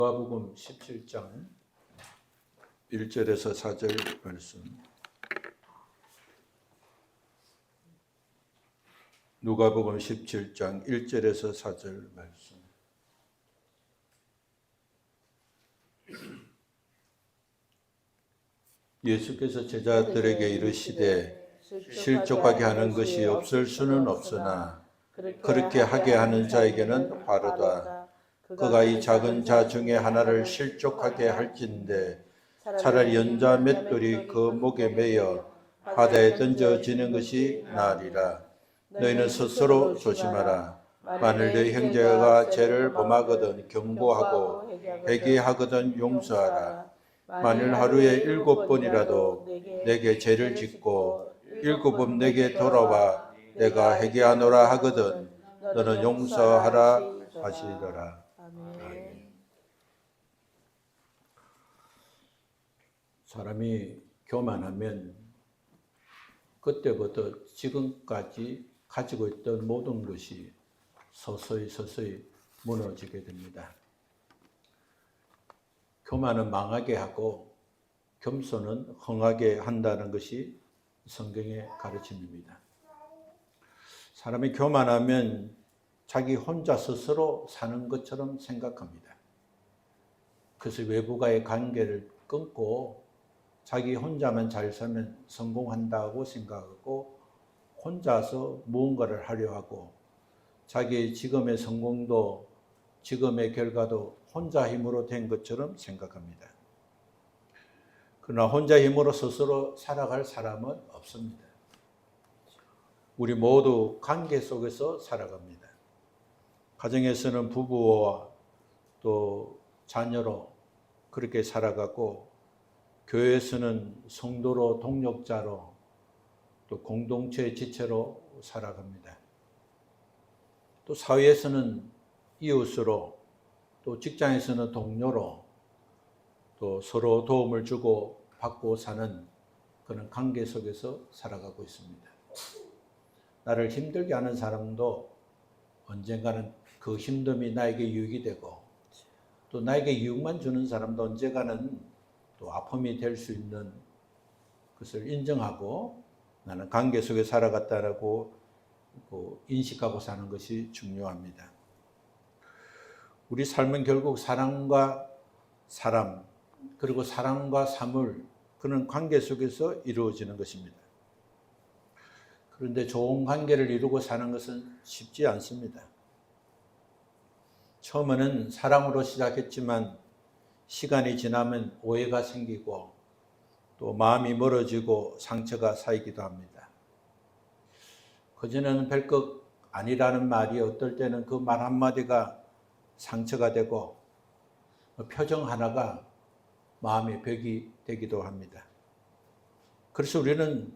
누가복음 17장 1절에서 4절 말씀. 누가복음 17장 1절에서 4절 말씀. 예수께서 제자들에게 이르시되 실족하게 하는 것이 없을 수는 없으나 그렇게 하게 하는 자에게는 화르다. 그가 이 작은 자 중에 하나를 실족하게 할진대 차라리 연자 맷돌이 그 목에 매여 바다에 던져지는 것이 나으리라. 너희는 스스로 조심하라. 만일 너희 형제가 죄를 범하거든 경고하고 회개하거든 용서하라. 만일 하루에 7번이라도 내게 죄를 짓고 7번 내게 돌아와 내가 회개하노라 하거든 너는 용서하라 하시더라. 아멘. 사람이 교만하면 그때부터 지금까지 가지고 있던 모든 것이 서서히 무너지게 됩니다. 교만은 망하게 하고 겸손은 흥하게 한다는 것이 성경의 가르침입니다. 사람이 교만하면 자기 혼자 스스로 사는 것처럼 생각합니다. 그래서 외부와의 관계를 끊고 자기 혼자만 잘 살면 성공한다고 생각하고 혼자서 무언가를 하려 하고 자기의 지금의 성공도 지금의 결과도 혼자 힘으로 된 것처럼 생각합니다. 그러나 혼자 힘으로 스스로 살아갈 사람은 없습니다. 우리 모두 관계 속에서 살아갑니다. 가정에서는 부부와 또 자녀로 그렇게 살아가고 교회에서는 성도로 동역자로 또 공동체의 지체로 살아갑니다. 또 사회에서는 이웃으로 또 직장에서는 동료로 또 서로 도움을 주고 받고 사는 그런 관계 속에서 살아가고 있습니다. 나를 힘들게 하는 사람도 언젠가는 그 힘듦이 나에게 유익이 되고 또 나에게 유익만 주는 사람도 언젠가는 또 아픔이 될 수 있는 것을 인정하고 나는 관계 속에 살아갔다라고 인식하고 사는 것이 중요합니다. 우리 삶은 결국 사랑과 사람 그리고 사랑과 사물 그런 관계 속에서 이루어지는 것입니다. 그런데 좋은 관계를 이루고 사는 것은 쉽지 않습니다. 처음에는 사랑으로 시작했지만 시간이 지나면 오해가 생기고 또 마음이 멀어지고 상처가 쌓이기도 합니다. 그전에는 별것 아니라는 말이 어떨 때는 그 말 한마디가 상처가 되고 표정 하나가 마음의 벽이 되기도 합니다. 그래서 우리는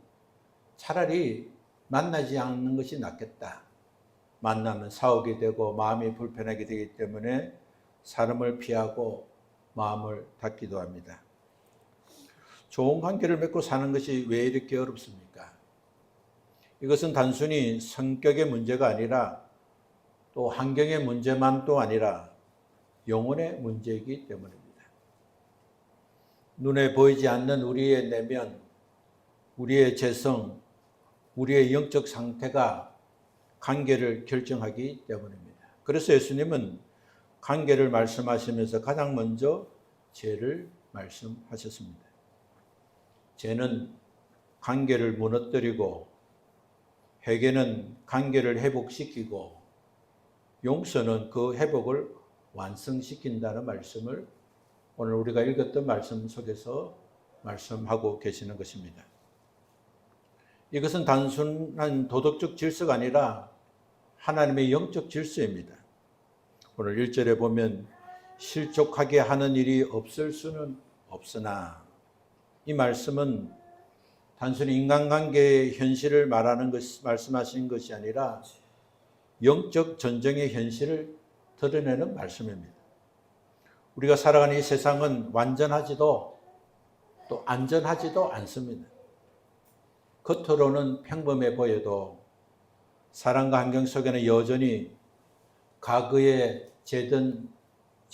차라리 만나지 않는 것이 낫겠다. 만나면 싸우게 되고 마음이 불편하게 되기 때문에 사람을 피하고 마음을 닫기도 합니다. 좋은 관계를 맺고 사는 것이 왜 이렇게 어렵습니까? 이것은 단순히 성격의 문제가 아니라 또 환경의 문제만도 아니라 영혼의 문제이기 때문입니다. 눈에 보이지 않는 우리의 내면, 우리의 재성, 우리의 영적 상태가 관계를 결정하기 때문입니다. 그래서 예수님은 관계를 말씀하시면서 가장 먼저 죄를 말씀하셨습니다. 죄는 관계를 무너뜨리고 회개는 관계를 회복시키고 용서는 그 회복을 완성시킨다는 말씀을 오늘 우리가 읽었던 말씀 속에서 말씀하고 계시는 것입니다. 이것은 단순한 도덕적 질서가 아니라 하나님의 영적 질서입니다. 오늘 1절에 보면 실족하게 하는 일이 없을 수는 없으나 이 말씀은 단순히 인간관계의 현실을 말씀하신 것이 아니라 영적 전쟁의 현실을 드러내는 말씀입니다. 우리가 살아가는 이 세상은 완전하지도 또 안전하지도 않습니다. 겉으로는 평범해 보여도 사람과 환경 속에는 여전히 과거에 죄든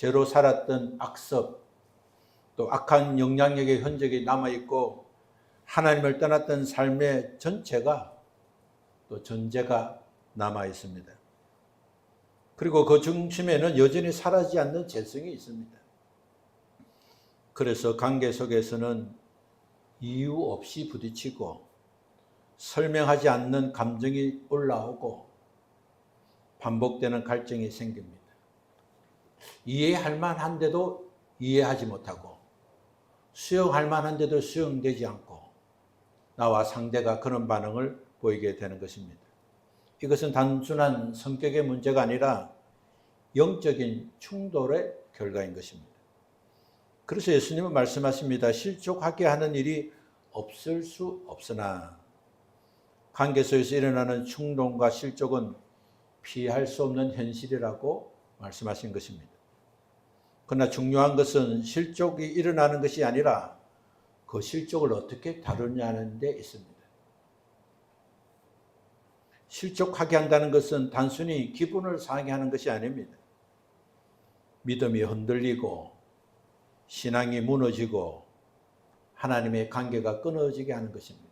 죄로 살았던 악습, 또 악한 영향력의 흔적이 남아있고 하나님을 떠났던 삶의 전체가 또 전제가 남아있습니다. 그리고 그 중심에는 여전히 사라지지 않는 죄성이 있습니다. 그래서 관계 속에서는 이유 없이 부딪히고 설명하지 않는 감정이 올라오고 반복되는 갈등이 생깁니다. 이해할 만한데도 이해하지 못하고 수용할 만한데도 수용되지 않고 나와 상대가 그런 반응을 보이게 되는 것입니다. 이것은 단순한 성격의 문제가 아니라 영적인 충돌의 결과인 것입니다. 그래서 예수님은 말씀하십니다. 실족하게 하는 일이 없을 수 없으나 관계 속에서 일어나는 충동과 실족은 피할 수 없는 현실이라고 말씀하신 것입니다. 그러나 중요한 것은 실족이 일어나는 것이 아니라 그 실족을 어떻게 다루냐는 데 있습니다. 실족하게 한다는 것은 단순히 기분을 상하게 하는 것이 아닙니다. 믿음이 흔들리고 신앙이 무너지고 하나님의 관계가 끊어지게 하는 것입니다.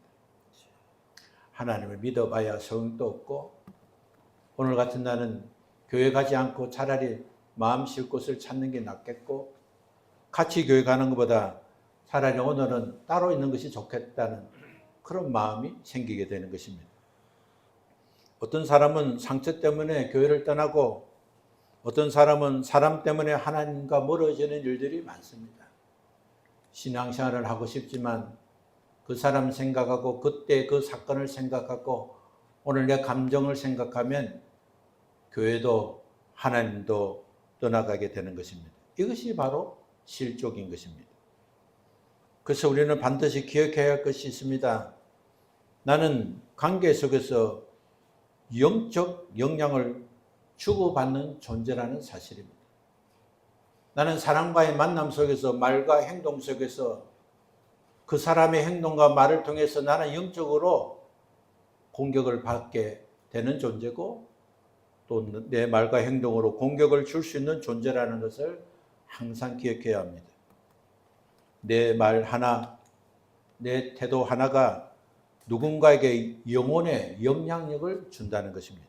하나님을 믿어봐야 소용도 없고 오늘 같은 날은 교회 가지 않고 차라리 마음 쉴 곳을 찾는 게 낫겠고 같이 교회 가는 것보다 차라리 오늘은 따로 있는 것이 좋겠다는 그런 마음이 생기게 되는 것입니다. 어떤 사람은 상처 때문에 교회를 떠나고 어떤 사람은 사람 때문에 하나님과 멀어지는 일들이 많습니다. 신앙생활을 하고 싶지만 그 사람 생각하고 그때 그 사건을 생각하고 오늘 내 감정을 생각하면 교회도 하나님도 떠나가게 되는 것입니다. 이것이 바로 실족인 것입니다. 그래서 우리는 반드시 기억해야 할 것이 있습니다. 나는 관계 속에서 영적 영향을 주고받는 존재라는 사실입니다. 나는 사람과의 만남 속에서 말과 행동 속에서 그 사람의 행동과 말을 통해서 나는 영적으로 공격을 받게 되는 존재고 또 내 말과 행동으로 공격을 줄 수 있는 존재라는 것을 항상 기억해야 합니다. 내 말 하나, 내 태도 하나가 누군가에게 영혼의 영향력을 준다는 것입니다.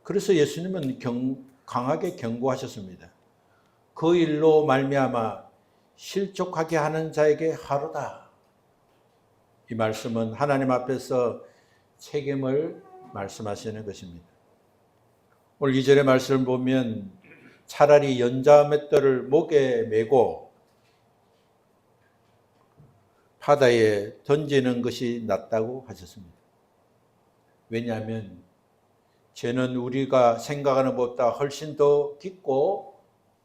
그래서 예수님은 강하게 경고하셨습니다. 그 일로 말미암아 실족하게 하는 자에게 하루다. 이 말씀은 하나님 앞에서 책임을 말씀하시는 것입니다. 오늘 2절의 말씀을 보면 차라리 연자맷돌을 목에 메고 바다에 던지는 것이 낫다고 하셨습니다. 왜냐하면 죄는 우리가 생각하는 것보다 훨씬 더 깊고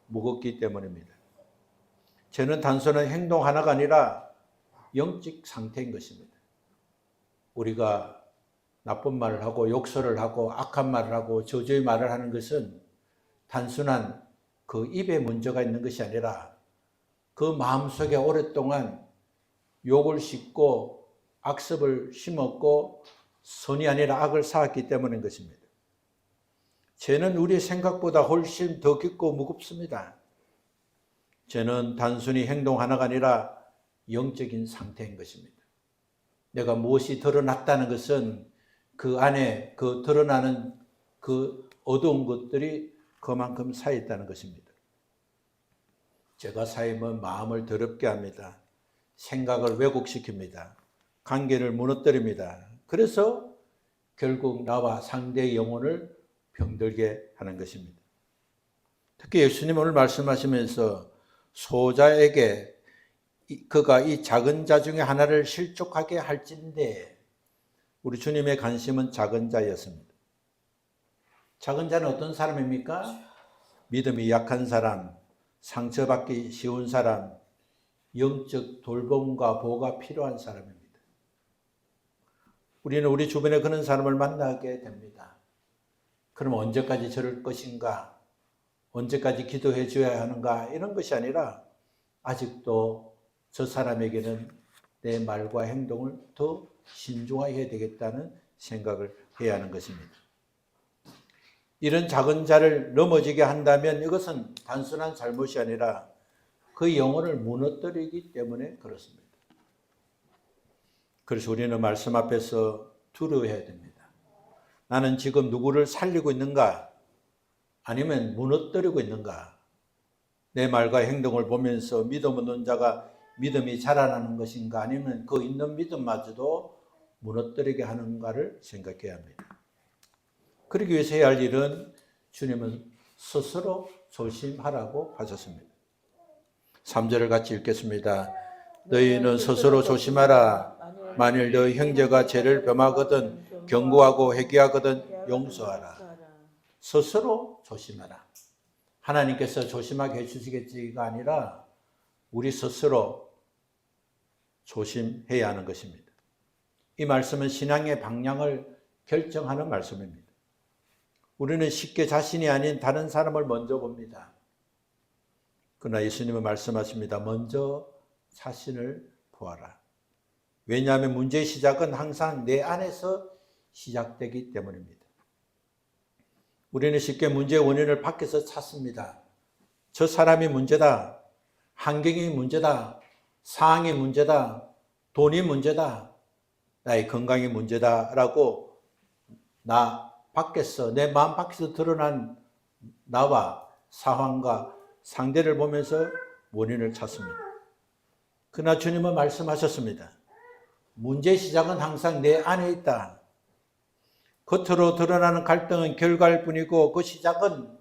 무겁기 때문입니다. 죄는 단순한 행동 하나가 아니라 영적 상태인 것입니다. 우리가 나쁜 말을 하고 욕설을 하고 악한 말을 하고 저주의 말을 하는 것은 단순한 그 입에 문제가 있는 것이 아니라 그 마음속에 오랫동안 욕을 싣고 악습을 심었고 선이 아니라 악을 쌓았기 때문인 것입니다. 죄는 우리 생각보다 훨씬 더 깊고 무겁습니다. 죄는 단순히 행동 하나가 아니라 영적인 상태인 것입니다. 내가 무엇이 드러났다는 것은 그 안에 그 드러나는 그 어두운 것들이 그만큼 쌓여있다는 것입니다. 죄가 쌓이면 마음을 더럽게 합니다. 생각을 왜곡시킵니다. 관계를 무너뜨립니다. 그래서 결국 나와 상대의 영혼을 병들게 하는 것입니다. 특히 예수님 오늘 말씀하시면서 소자에게 그가 이 작은 자 중에 하나를 실족하게 할진대 우리 주님의 관심은 작은 자였습니다. 작은 자는 어떤 사람입니까? 믿음이 약한 사람, 상처받기 쉬운 사람, 영적 돌봄과 보호가 필요한 사람입니다. 우리는 우리 주변에 그런 사람을 만나게 됩니다. 그럼 언제까지 저럴 것인가? 언제까지 기도해 줘야 하는가? 이런 것이 아니라 아직도 저 사람에게는 내 말과 행동을 더 신중하게 해야 되겠다는 생각을 해야 하는 것입니다. 이런 작은 자를 넘어지게 한다면 이것은 단순한 잘못이 아니라 그 영혼을 무너뜨리기 때문에 그렇습니다. 그래서 우리는 말씀 앞에서 두려워해야 됩니다. 나는 지금 누구를 살리고 있는가? 아니면 무너뜨리고 있는가? 내 말과 행동을 보면서 믿음 없는 자가 믿음이 자라나는 것인가? 아니면 그 있는 믿음마저도 무너뜨리게 하는가를 생각해야 합니다. 그러기 위해서 해야 할 일은 주님은 스스로 조심하라고 하셨습니다. 3절을 같이 읽겠습니다. 너희는 스스로 조심하라. 만일 너희 형제가 죄를 범하거든 경고하고 회개하거든 용서하라. 스스로 조심하라. 하나님께서 조심하게 해주시겠지가 아니라 우리 스스로 조심해야 하는 것입니다. 이 말씀은 신앙의 방향을 결정하는 말씀입니다. 우리는 쉽게 자신이 아닌 다른 사람을 먼저 봅니다. 그러나 예수님은 말씀하십니다. 먼저 자신을 보아라. 왜냐하면 문제의 시작은 항상 내 안에서 시작되기 때문입니다. 우리는 쉽게 문제의 원인을 밖에서 찾습니다. 저 사람이 문제다. 환경이 문제다. 상황이 문제다. 돈이 문제다. 나의 건강이 문제다라고 나 밖에서, 내 마음 밖에서 드러난 나와 상황과 상대를 보면서 원인을 찾습니다. 그러나 주님은 말씀하셨습니다. 문제의 시작은 항상 내 안에 있다. 겉으로 드러나는 갈등은 결과일 뿐이고 그 시작은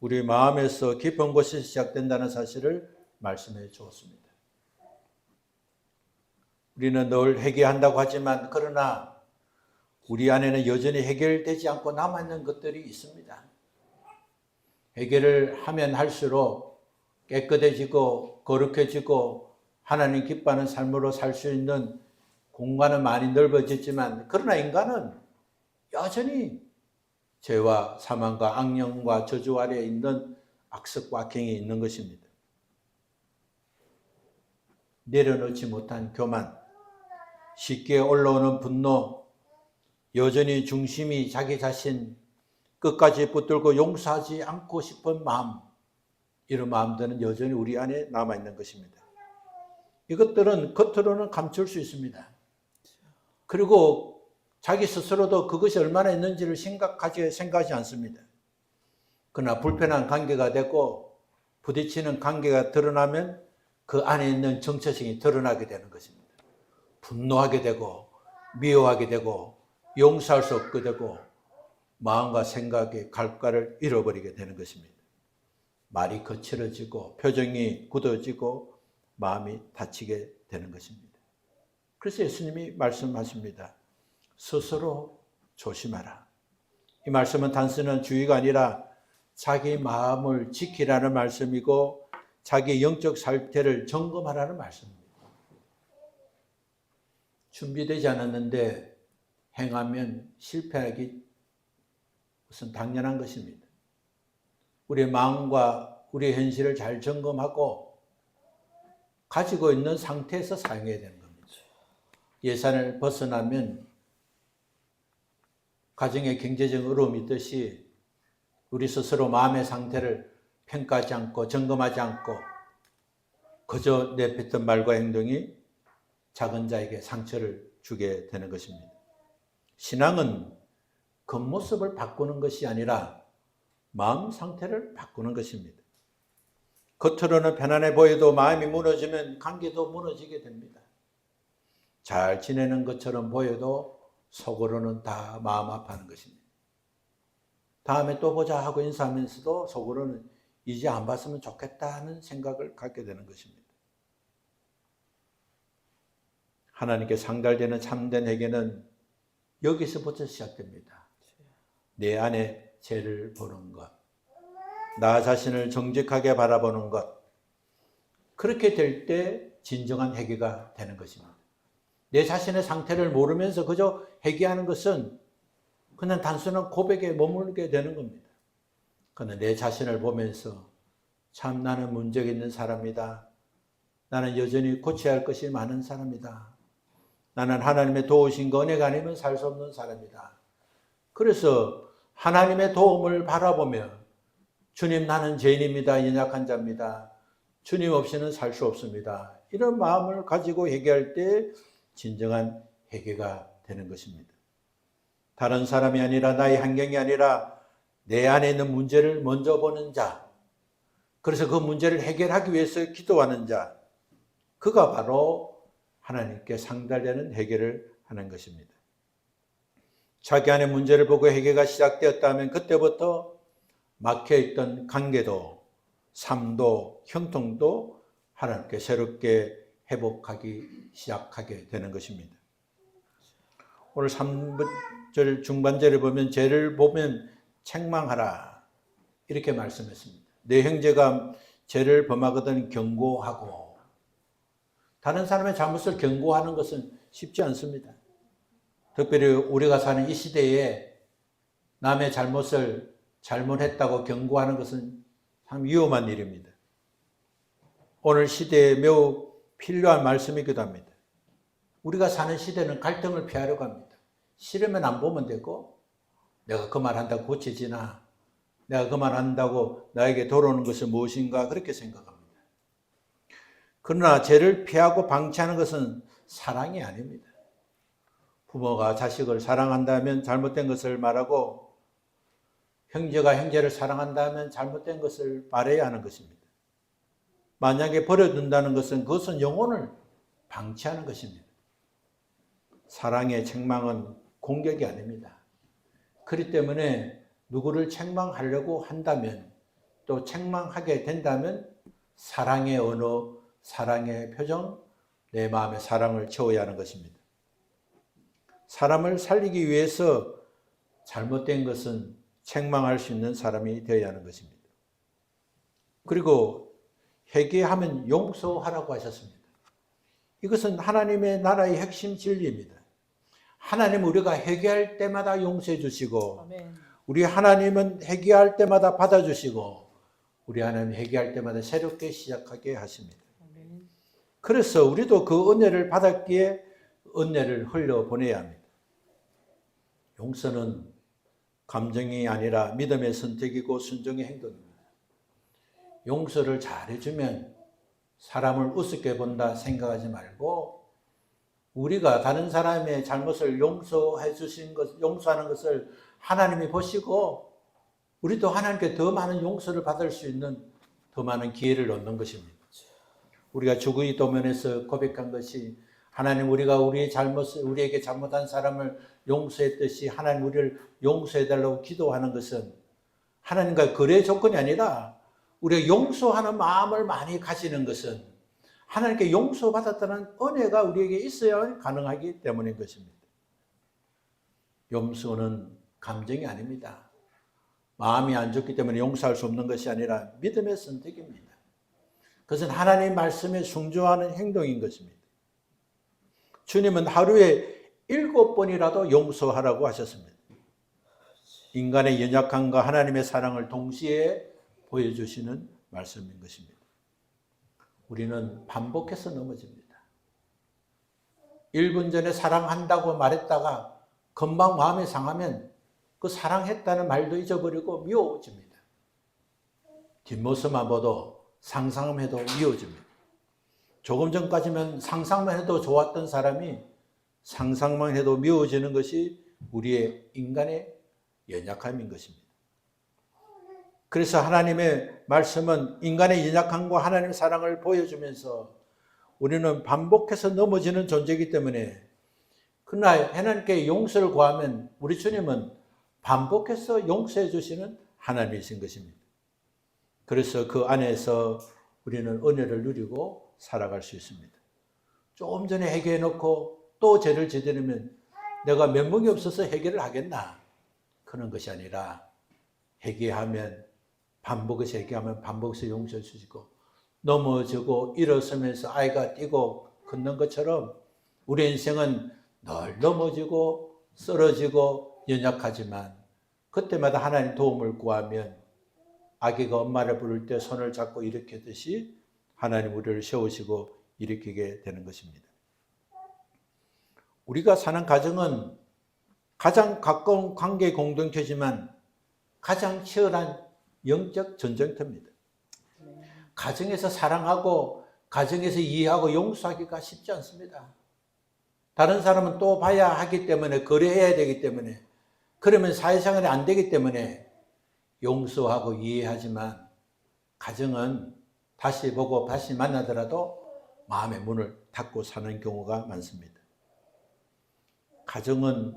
우리 마음에서 깊은 곳에서 시작된다는 사실을 말씀해 주었습니다. 우리는 늘 회개한다고 하지만 그러나 우리 안에는 여전히 해결되지 않고 남아있는 것들이 있습니다. 해결을 하면 할수록 깨끗해지고 거룩해지고 하나님 기뻐하는 삶으로 살 수 있는 공간은 많이 넓어졌지만 그러나 인간은 여전히 죄와 사망과 악령과 저주 아래에 있는 악습과 악행이 있는 것입니다. 내려놓지 못한 교만, 쉽게 올라오는 분노, 여전히 중심이 자기 자신, 끝까지 붙들고 용서하지 않고 싶은 마음, 이런 마음들은 여전히 우리 안에 남아있는 것입니다. 이것들은 겉으로는 감출 수 있습니다. 그리고 자기 스스로도 그것이 얼마나 있는지를 생각하지 않습니다. 그러나 불편한 관계가 되고 부딪히는 관계가 드러나면 그 안에 있는 정체성이 드러나게 되는 것입니다. 분노하게 되고 미워하게 되고 용서할 수 없게 되고 마음과 생각의 갈과를 잃어버리게 되는 것입니다. 말이 거칠어지고 표정이 굳어지고 마음이 다치게 되는 것입니다. 그래서 예수님이 말씀하십니다. 스스로 조심하라. 이 말씀은 단순한 주의가 아니라 자기 마음을 지키라는 말씀이고 자기 영적 상태를 점검하라는 말씀입니다. 준비되지 않았는데 행하면 실패하기 우선 당연한 것입니다. 우리의 마음과 우리의 현실을 잘 점검하고 가지고 있는 상태에서 사용해야 되는 겁니다. 예산을 벗어나면 가정의 경제적 어려움이 있듯이 우리 스스로 마음의 상태를 평가하지 않고 점검하지 않고 그저 내뱉은 말과 행동이 작은 자에게 상처를 주게 되는 것입니다. 신앙은 겉모습을 바꾸는 것이 아니라 마음 상태를 바꾸는 것입니다. 겉으로는 편안해 보여도 마음이 무너지면 관계도 무너지게 됩니다. 잘 지내는 것처럼 보여도 속으로는 다 마음 아파하는 것입니다. 다음에 또 보자 하고 인사하면서도 속으로는 이제 안 봤으면 좋겠다는 생각을 갖게 되는 것입니다. 하나님께 상달되는 참된 회개는 여기서부터 시작됩니다. 내 안에 죄를 보는 것, 나 자신을 정직하게 바라보는 것, 그렇게 될 때 진정한 회개가 되는 것입니다. 내 자신의 상태를 모르면서 그저 회개하는 것은 그냥 단순한 고백에 머물게 되는 겁니다. 그러나 내 자신을 보면서 참 나는 문제가 있는 사람이다. 나는 여전히 고쳐야 할 것이 많은 사람이다. 나는 하나님의 도우신 거 은혜가 아니면 살 수 없는 사람이다. 그래서 하나님의 도움을 바라보며 주님 나는 죄인입니다. 연약한 자입니다. 주님 없이는 살 수 없습니다. 이런 마음을 가지고 회개할 때 진정한 회개가 되는 것입니다. 다른 사람이 아니라 나의 환경이 아니라 내 안에 있는 문제를 먼저 보는 자, 그래서 그 문제를 해결하기 위해서 기도하는 자, 그가 바로 하나님께 상달되는 회개를 하는 것입니다. 자기 안의 문제를 보고 회개가 시작되었다면 그때부터 막혀있던 관계도, 삶도, 형통도 하나님께 새롭게 회복하기 시작하게 되는 것입니다. 오늘 3절 중반절에 보면 죄를 보면 책망하라 이렇게 말씀했습니다. 내 형제가 죄를 범하거든 경고하고, 다른 사람의 잘못을 경고하는 것은 쉽지 않습니다. 특별히 우리가 사는 이 시대에 남의 잘못을 잘못했다고 경고하는 것은 참 위험한 일입니다. 오늘 시대에 매우 필요한 말씀이기도 합니다. 우리가 사는 시대는 갈등을 피하려고 합니다. 싫으면 안 보면 되고, 내가 그 말 한다고 고쳐지나, 내가 그 말 한다고 나에게 돌아오는 것은 무엇인가 그렇게 생각합니다. 그러나 죄를 피하고 방치하는 것은 사랑이 아닙니다. 부모가 자식을 사랑한다면 잘못된 것을 말하고, 형제가 형제를 사랑한다면 잘못된 것을 말해야 하는 것입니다. 만약에 버려둔다는 것은 그것은 영혼을 방치하는 것입니다. 사랑의 책망은 공격이 아닙니다. 그렇기 때문에 누구를 책망하려고 한다면, 또 책망하게 된다면 사랑의 언어, 사랑의 표정, 내 마음의 사랑을 채워야 하는 것입니다. 사람을 살리기 위해서 잘못된 것은 책망할 수 있는 사람이 되어야 하는 것입니다. 그리고 회개하면 용서하라고 하셨습니다. 이것은 하나님의 나라의 핵심 진리입니다. 하나님은 우리가 회개할 때마다 용서해 주시고, 아멘. 우리 하나님은 회개할 때마다 받아주시고, 우리 하나님 회개할 때마다 새롭게 시작하게 하십니다. 아멘. 그래서 우리도 그 은혜를 받았기에 은혜를 흘려보내야 합니다. 용서는 감정이 아니라 믿음의 선택이고 순종의 행동입니다. 용서를 잘해주면 사람을 우습게 본다 생각하지 말고, 우리가 다른 사람의 잘못을 용서해 주신 것, 용서하는 것을 하나님이 보시고, 우리도 하나님께 더 많은 용서를 받을 수 있는 더 많은 기회를 얻는 것입니다. 우리가 주의 도면에서 고백한 것이, 하나님 우리가 우리에게 잘못한 사람을 용서했듯이 하나님 우리를 용서해달라고 기도하는 것은 하나님과 거래 조건이 아니라, 우리가 용서하는 마음을 많이 가지는 것은 하나님께 용서받았다는 은혜가 우리에게 있어야 가능하기 때문인 것입니다. 용서는 감정이 아닙니다. 마음이 안 좋기 때문에 용서할 수 없는 것이 아니라 믿음의 선택입니다. 그것은 하나님 말씀에 순종하는 행동인 것입니다. 주님은 하루에 7번이라도 용서하라고 하셨습니다. 인간의 연약함과 하나님의 사랑을 동시에 보여주시는 말씀인 것입니다. 우리는 반복해서 넘어집니다. 1분 전에 사랑한다고 말했다가 금방 마음이 상하면 그 사랑했다는 말도 잊어버리고 미워집니다. 뒷모습만 봐도 상상해도 미워집니다. 조금 전까지면 상상만 해도 좋았던 사람이 상상만 해도 미워지는 것이 우리의 인간의 연약함인 것입니다. 그래서 하나님의 말씀은 인간의 연약함과 하나님의 사랑을 보여주면서 우리는 반복해서 넘어지는 존재이기 때문에, 그러나 하나님께 용서를 구하면 우리 주님은 반복해서 용서해 주시는 하나님이신 것입니다. 그래서 그 안에서 우리는 은혜를 누리고 살아갈 수 있습니다. 조금 전에 회개해 놓고 또 죄를 저지르면 내가 면목이 없어서 회개를 하겠나? 그런 것이 아니라, 회개하면 반복해서 회개하면 반복해서 용서해 주시고, 넘어지고 일어서면서 아이가 뛰고 걷는 것처럼 우리 인생은 늘 넘어지고 쓰러지고 연약하지만, 그때마다 하나님 도움을 구하면 아기가 엄마를 부를 때 손을 잡고 일으키듯이 하나님 우리를 세우시고 일으키게 되는 것입니다. 우리가 사는 가정은 가장 가까운 관계 공동체지만 가장 치열한 영적 전쟁터입니다. 가정에서 사랑하고 가정에서 이해하고 용서하기가 쉽지 않습니다. 다른 사람은 또 봐야 하기 때문에, 거래해야 되기 때문에, 그러면 사회생활이 안 되기 때문에 용서하고 이해하지만 가정은 다시 보고 다시 만나더라도 마음의 문을 닫고 사는 경우가 많습니다. 가정은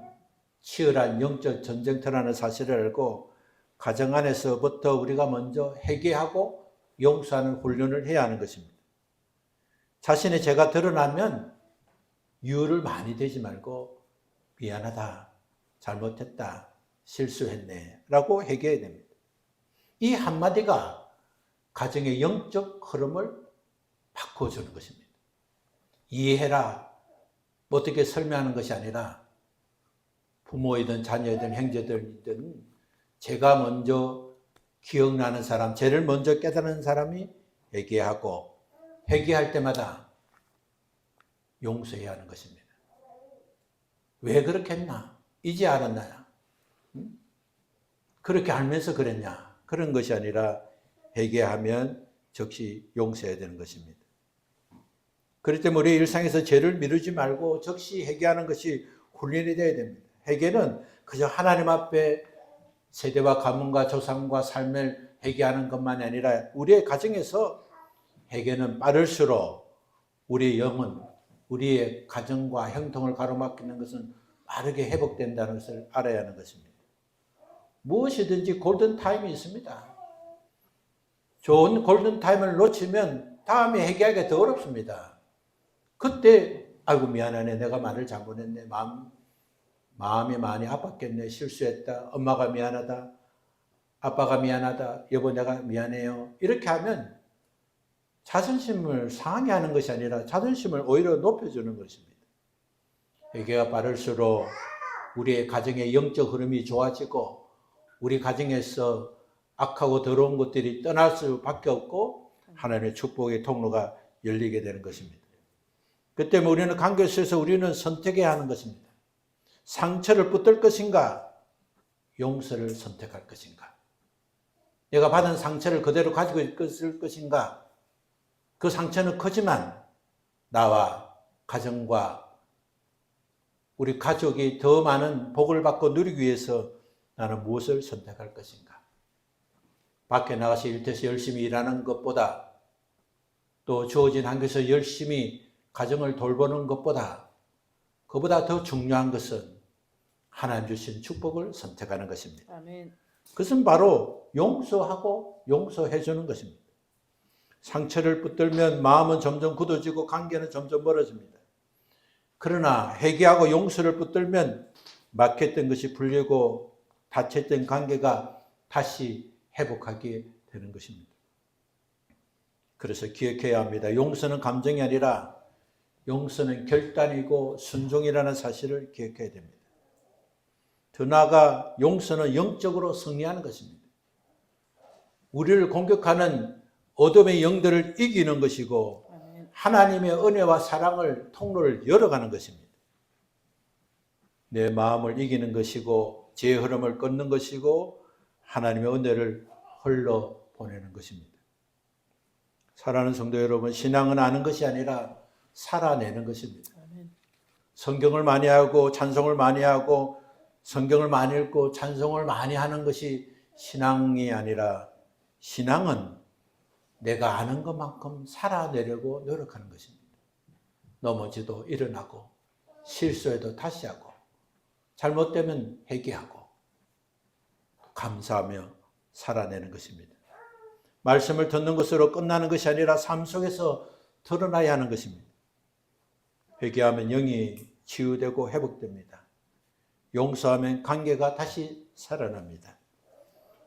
치열한 영적 전쟁터라는 사실을 알고 가정 안에서부터 우리가 먼저 회개하고 용서하는 훈련을 해야 하는 것입니다. 자신의 죄가 드러나면 유를 많이 대지 말고 미안하다, 잘못했다, 실수했네 라고 회개해야 됩니다. 이 한마디가 가정의 영적 흐름을 바꿔주는 것입니다. 이해해라, 어떻게 설명하는 것이 아니라 부모이든 자녀이든 형제들이든 제가 먼저 기억나는 사람, 죄를 먼저 깨달은 사람이 회개하고 회개할 때마다 용서해야 하는 것입니다. 왜 그렇게 했나? 이제 알았나요? 그렇게 알면서 그랬냐? 그런 것이 아니라 회개하면 즉시 용서해야 되는 것입니다. 그렇기 때문에 우리 일상에서 죄를 미루지 말고 즉시 회개하는 것이 훈련이 되어야 됩니다. 회개는 그저 하나님 앞에 세대와 가문과 조상과 삶을 회개하는 것만이 아니라 우리의 가정에서 회개는 빠를수록 우리의 영은 우리의 가정과 형통을 가로막히는 것은 빠르게 회복된다는 것을 알아야 하는 것입니다. 무엇이든지 골든타임이 있습니다. 좋은 골든타임을 놓치면 다음에 회개하기가 더 어렵습니다. 그때 아이고 미안하네, 내가 말을 잘못했네, 마음이 많이 아팠겠네, 실수했다, 엄마가 미안하다, 아빠가 미안하다, 여보 내가 미안해요, 이렇게 하면 자존심을 상하게 하는 것이 아니라 자존심을 오히려 높여주는 것입니다. 회개가 빠를수록 우리의 가정의 영적 흐름이 좋아지고 우리 가정에서 악하고 더러운 것들이 떠날 수밖에 없고 하나님의 축복의 통로가 열리게 되는 것입니다. 그 때문에 우리는 관계에서 우리는 선택해야 하는 것입니다. 상처를 붙들 것인가, 용서를 선택할 것인가. 내가 받은 상처를 그대로 가지고 있을 것인가. 그 상처는 크지만 나와 가정과 우리 가족이 더 많은 복을 받고 누리기 위해서 나는 무엇을 선택할 것인가. 밖에 나가서 일터에서 열심히 일하는 것보다 또 주어진 환경에서 열심히 가정을 돌보는 것보다 그보다 더 중요한 것은 하나님 주신 축복을 선택하는 것입니다. 아멘. 그것은 바로 용서하고 용서해 주는 것입니다. 상처를 붙들면 마음은 점점 굳어지고 관계는 점점 멀어집니다. 그러나 회개하고 용서를 붙들면 막혔던 것이 풀리고 닫혔던 관계가 다시 회복하게 되는 것입니다. 그래서 기억해야 합니다. 용서는 감정이 아니라 용서는 결단이고 순종이라는 사실을 기억해야 됩니다. 더 나아가 용서는 영적으로 승리하는 것입니다. 우리를 공격하는 어둠의 영들을 이기는 것이고 하나님의 은혜와 사랑을 통로를 열어가는 것입니다. 내 마음을 이기는 것이고 죄의 흐름을 끊는 것이고 하나님의 은혜를 흘러보내는 것입니다. 사랑하는 성도 여러분, 신앙은 아는 것이 아니라 살아내는 것입니다. 성경을 많이 하고 찬송을 많이 하고 성경을 많이 읽고 찬송을 많이 하는 것이 신앙이 아니라 신앙은 내가 아는 것만큼 살아내려고 노력하는 것입니다. 넘어지도 일어나고 실수해도 다시 하고 잘못되면 회개하고 감사하며 살아내는 것입니다. 말씀을 듣는 것으로 끝나는 것이 아니라 삶 속에서 드러나야 하는 것입니다. 회개하면 영이 치유되고 회복됩니다. 용서하면 관계가 다시 살아납니다.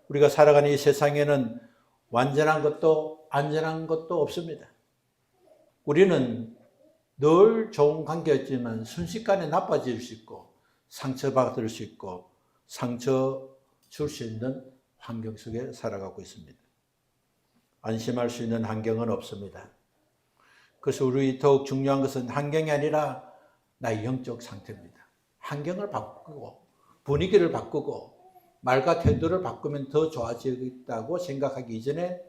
우리가 살아가는 이 세상에는 완전한 것도 안전한 것도 없습니다. 우리는 늘 좋은 관계였지만 순식간에 나빠질 수 있고 상처받을 수 있고 상처 줄 수 있는 환경 속에 살아가고 있습니다. 안심할 수 있는 환경은 없습니다. 그래서 우리 더욱 중요한 것은 환경이 아니라 나의 영적 상태입니다. 환경을 바꾸고 분위기를 바꾸고 말과 태도를 바꾸면 더 좋아지겠다고 생각하기 이전에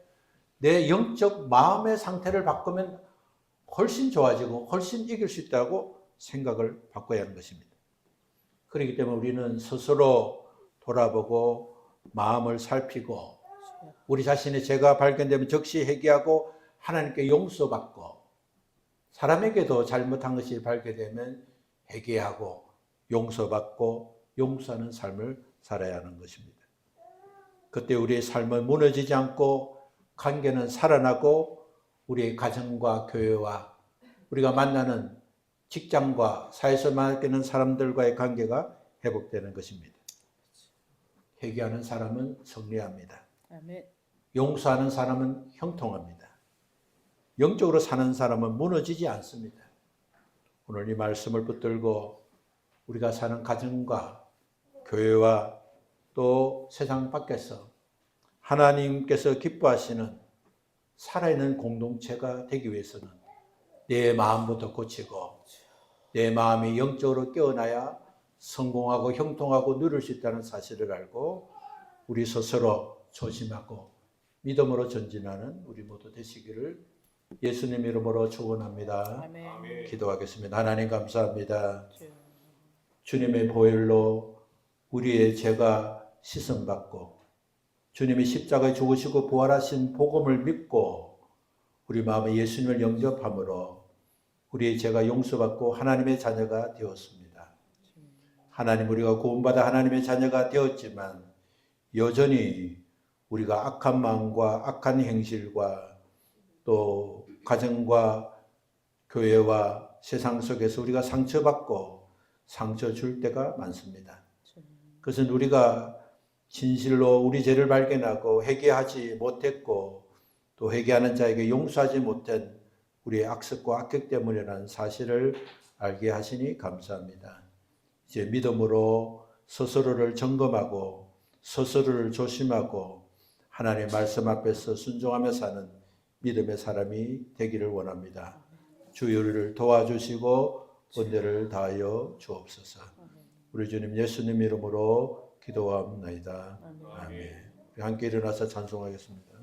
내 영적 마음의 상태를 바꾸면 훨씬 좋아지고 훨씬 이길 수 있다고 생각을 바꿔야 하는 것입니다. 그렇기 때문에 우리는 스스로 돌아보고 마음을 살피고 우리 자신의 죄가 발견되면 즉시 회개하고 하나님께 용서받고 사람에게도 잘못한 것이 발견되면 회개하고 용서받고 용서하는 삶을 살아야 하는 것입니다. 그때 우리의 삶은 무너지지 않고 관계는 살아나고 우리의 가정과 교회와 우리가 만나는 직장과 사회에서 만나는 사람들과의 관계가 회복되는 것입니다. 회개하는 사람은 승리합니다. 아멘. 용서하는 사람은 형통합니다. 영적으로 사는 사람은 무너지지 않습니다. 오늘 이 말씀을 붙들고 우리가 사는 가정과 교회와 또 세상 밖에서 하나님께서 기뻐하시는 살아있는 공동체가 되기 위해서는 내 마음부터 고치고 내 마음이 영적으로 깨어나야 성공하고 형통하고 누릴 수 있다는 사실을 알고 우리 스스로 조심하고 믿음으로 전진하는 우리 모두 되시기를 예수님 이름으로 축원합니다. 아멘. 기도하겠습니다. 하나님 감사합니다. 주님의 보혈로 우리의 죄가 씻음받고 주님이 십자가에 죽으시고 부활하신 복음을 믿고 우리 마음에 예수님을 영접함으로 우리의 죄가 용서받고 하나님의 자녀가 되었습니다. 하나님, 우리가 구원받아 하나님의 자녀가 되었지만 여전히 우리가 악한 마음과 악한 행실과 또 가정과 교회와 세상 속에서 우리가 상처받고 상처 줄 때가 많습니다. 그것은 우리가 진실로 우리 죄를 발견하고 회개하지 못했고 또 회개하는 자에게 용서하지 못한 우리의 악습과 악격 때문이라는 사실을 알게 하시니 감사합니다. 이제 믿음으로 스스로를 점검하고 스스로를 조심하고 하나님의 말씀 앞에서 순종하며 사는 믿음의 사람이 되기를 원합니다. 주여를 도와주시고 은혜를 다하여 주옵소서. 우리 주님 예수님 이름으로 기도합니다. 아멘. 함께 일어나서 찬송하겠습니다.